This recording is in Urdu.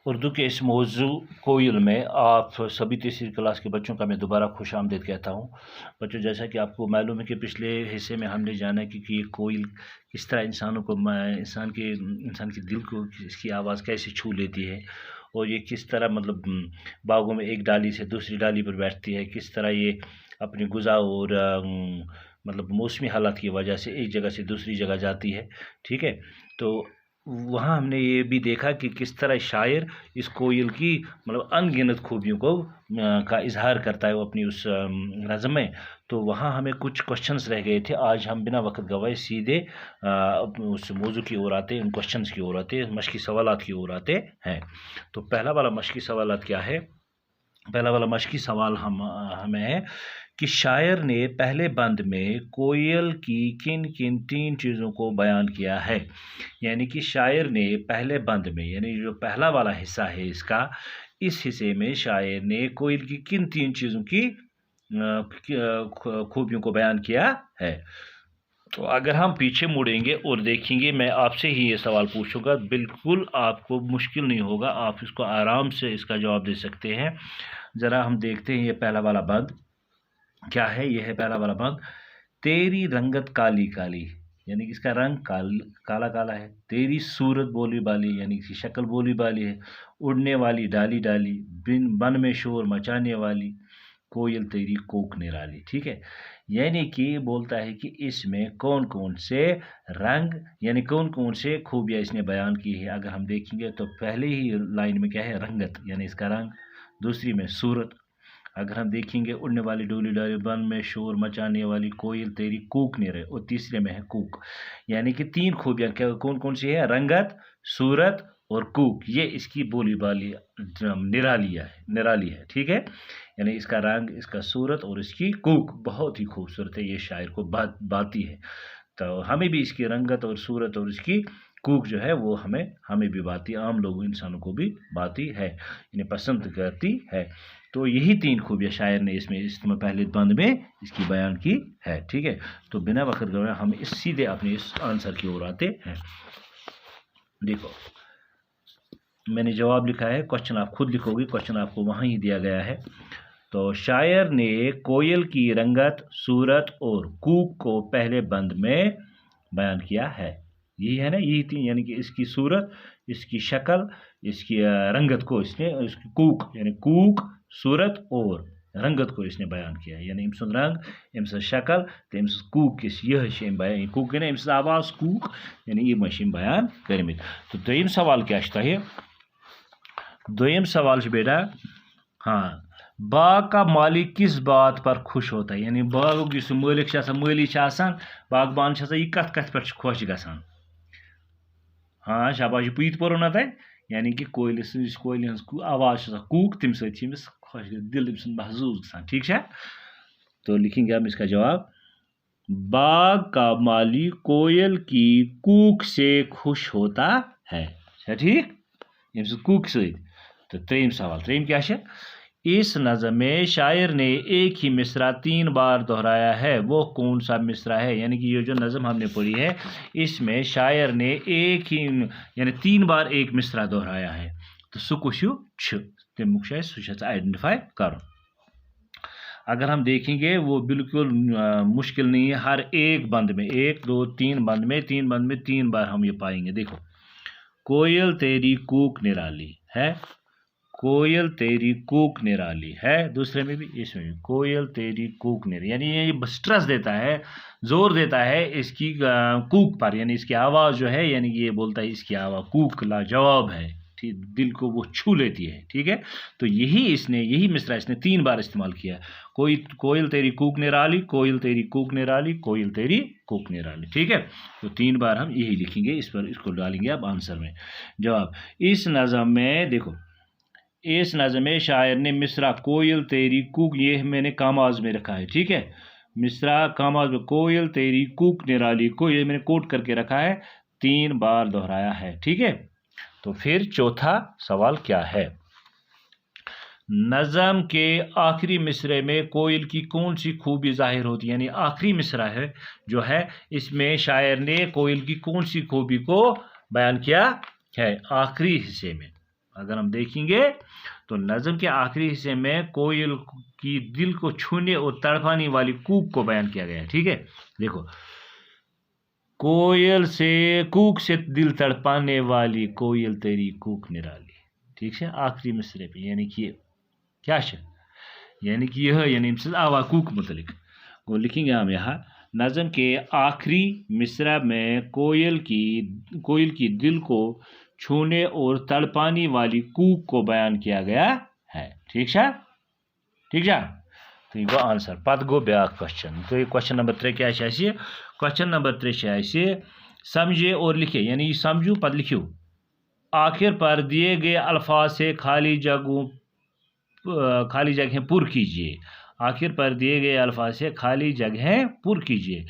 اردو کے اس موضوع کوئل میں آپ سبھی تیسری کلاس کے بچوں کا میں دوبارہ خوش آمدید کہتا ہوں۔ بچوں، جیسا کہ آپ کو معلوم ہے کہ پچھلے حصے میں ہم نے جانا کہ یہ کوئل کس طرح انسان کے دل کو اس کی آواز کیسے چھو لیتی ہے، اور یہ کس طرح باغوں میں ایک ڈالی سے دوسری ڈالی پر بیٹھتی ہے، کس طرح یہ اپنی غذا اور موسمی حالات کی وجہ سے ایک جگہ سے دوسری جگہ جاتی ہے۔ ٹھیک ہے، تو وہاں ہم نے یہ بھی دیکھا کہ کس طرح شاعر اس کوئل کی ان گنت خوبیوں کا اظہار کرتا ہے وہ اپنی اس نظم میں۔ تو وہاں ہمیں کچھ کوشچنز رہ گئے تھے۔ آج ہم بنا وقت گوائے سیدھے اس موضوع کی اور آتے، ان کوشچنز کی اور آتے، مشقی سوالات کی اور آتے ہیں۔ تو پہلا والا مشقی سوالات کیا ہے؟ پہلا والا مشقی سوال ہمیں ہے کہ شاعر نے پہلے بند میں کوئل کی کن کن 3 چیزوں کو بیان کیا ہے؟ یعنی کہ شاعر نے پہلے بند میں، یعنی جو پہلا والا حصہ ہے اس حصے میں شاعر نے کوئل کی کن 3 چیزوں کی خوبیوں کو بیان کیا ہے؟ تو اگر ہم پیچھے مڑیں گے اور دیکھیں گے، میں آپ سے ہی یہ سوال پوچھوں گا، بالکل آپ کو مشکل نہیں ہوگا، آپ اس کو آرام سے اس کا جواب دے سکتے ہیں۔ ذرا ہم دیکھتے ہیں یہ پہلا والا بند کیا ہے۔ یہ ہے پہلا والا بند، تیری رنگت کالی کالی، یعنی کہ اس کا رنگ کالا کالا ہے۔ تیری صورت بولی بالی، یعنی اس کی شکل بولی بالی ہے۔ اڑنے والی ڈالی ڈالی، بن میں شور مچانے والی، کوئل تیری کوک نرالی۔ ٹھیک ہے، یعنی کہ بولتا ہے کہ اس میں کون کون سے رنگ، یعنی کون کون سے خوبیاں اس نے بیان کی ہے۔ اگر ہم دیکھیں گے تو پہلے ہی لائن میں کیا ہے؟ رنگت، یعنی اس کا رنگ۔ دوسری میں صورت۔ اگر ہم دیکھیں گے اڑنے والی ڈولی ڈالی، بن میں شور مچانے والی، کوئل تیری کوک نرے، اور تیسرے میں ہے کوک۔ یعنی کہ 3 خوبیاں کون کون سی ہے؟ رنگت، صورت اور کوک۔ یہ اس کی بولی بالی نرالی ہے۔ ٹھیک ہے، یعنی اس کا رنگ، اس کا صورت اور اس کی کوک بہت ہی خوبصورت ہے، یہ شاعر کو باتی ہے۔ تو ہمیں بھی اس کی رنگت اور صورت اور اس کی کوک جو ہے وہ ہمیں بھی باتی، عام لوگوں انسانوں کو بھی باتی ہے، یعنی پسند کرتی ہے۔ تو یہی 3 خوبیاں شاعر نے اس میں پہلے بند میں اس کی بیان کی ہے۔ ٹھیک ہے، تو بنا وقت گوائے ہم سیدھے اپنے اس آنسر کی اور آتے ہیں۔ دیکھو، میں نے جواب لکھا ہے، کوشچن آپ خود لکھو گے، کوشچن آپ کو وہاں ہی دیا گیا ہے۔ تو شاعر نے کوئل کی رنگت، صورت اور کوک کو پہلے بند میں بیان کیا ہے۔ یہی ہے نا، یہی 3، یعنی کہ اس کی صورت، اس کی شکل، اس کی رنگت کو اس کی کوک، یعنی کوک، صورت اور رنگت کو اس نے بیان کیا ہے۔ یعنی امس رنگ، امس شکل تو امس کوک، یہ بیان کوک نا امس آواز کوک، یعنی یہ بیان کرمت۔ تو دویم سوال کیا ہے؟ دویم سوال بیٹا، ہاں، باغ کا مالک کس بات پر خوش ہوتا ہے؟ یعنی باغ اس مالک مالی باغبان یہ کت پہ خوش گژھان؟ ہاں شاباش، پوت پورو نا تین، یعنی کہ کوئل ہز آواز کوک، تم سمس خوش دل محظوظ گژھان۔ ٹھیک ہے، تو لکھیں گے ہم اس کا جواب، باغ کا مالی کوئل کی کوک سے خوش ہوتا ہے۔ ٹھیک، یم کوک ست۔ تو تریم سوال، تریم کیا ہے؟ اس نظم میں شاعر نے ایک ہی مصرع 3 بار دہرایا ہے، وہ کون سا مصرع ہے؟ یعنی کہ یہ جو نظم ہم نے پڑھی ہے اس میں شاعر نے ایک ہی، یعنی 3 بار ایک مصرع دہرایا ہے۔ تو سہ کس تمیک سہ آئیڈینٹیفائی کرو۔ اگر ہم دیکھیں گے وہ بالکل مشکل نہیں ہے، ہر ایک بند میں 1 2 3 بند میں 3 بار ہم یہ پائیں گے۔ دیکھو، کوئل تیری کوک نرالی ہے، کوئل تیری کوک نرالی ہے، دوسرے میں بھی، اس میں بھی کوئل تیری کوک نرالی، یعنی یہ سٹرس دیتا ہے، زور دیتا ہے اس کی کوک پر، یعنی اس کی آواز جو ہے، یعنی یہ بولتا ہے اس کی آواز کوک لاجواب ہے، دل کو وہ چھو لیتی ہے۔ ٹھیک ہے، تو یہی مصرع اس نے 3 بار استعمال کیا، کوئل تیری کوک نرالی، کوئل تیری کوک نرالی، کوئل تیری کوک نرالی۔ ٹھیک ہے، تو 3 بار ہم یہی لکھیں گے، اس کو ڈالیں گے اب آنسر میں جواب۔ اس نظم میں دیکھو، اس نظم میں شاعر نے مصرع کوئل تیری کوک، یہ میں نے کاماز میں رکھا ہے۔ ٹھیک ہے، مصرع کاماز میں کوئل تیری کوک نرالی کو یہ میں نے کوٹ کر کے رکھا ہے، 3 بار دہرایا ہے۔ ٹھیک ہے، تو پھر چوتھا سوال کیا ہے؟ نظم کے آخری مصرعے میں کوئل کی کون سی خوبی ظاہر ہوتی ہے؟ یعنی آخری مصرع ہے جو ہے، اس میں شاعر نے کوئل کی کون سی خوبی کو بیان کیا ہے آخری حصے میں؟ اگر ہم دیکھیں گے تو نظم کے آخری حصے میں کوئل کی دل کو چھونے اور تڑپانے والی کوک کو بیان کیا گیا ہے. ٹھیک ہے, دیکھو, کوئل سے کوک سے دل تڑپانے والی کوئل تیری کوک نرالی. ٹھیک ہے, آخری مصرے پہ, یعنی کہ کیا ہے, یعنی کہ یہ یعنی آوا کوک متعلق وہ لکھیں گے ہم یہاں. نظم کے آخری مصرع میں کوئل کی دل کو چھونے اور تڑپانے والی کوک کو بیان کیا گیا ہے. ٹھیک ہے, ٹھیک ہے, تو یہ گو آنسر. پتہ گو بیاکھ کوشچن. تو یہ کوشچن نمبر 3 کیا ہے؟ کوشچن نمبر 3 ہے سمجھے اور لکھے, یعنی یہ سمجھو پتہ لکھو. آخر پر دیے گئے الفاظ سے خالی جگہیں پر کیجیے. آخر پر دیے گئے الفاظ سے خالی جگہیں پر کیجیے.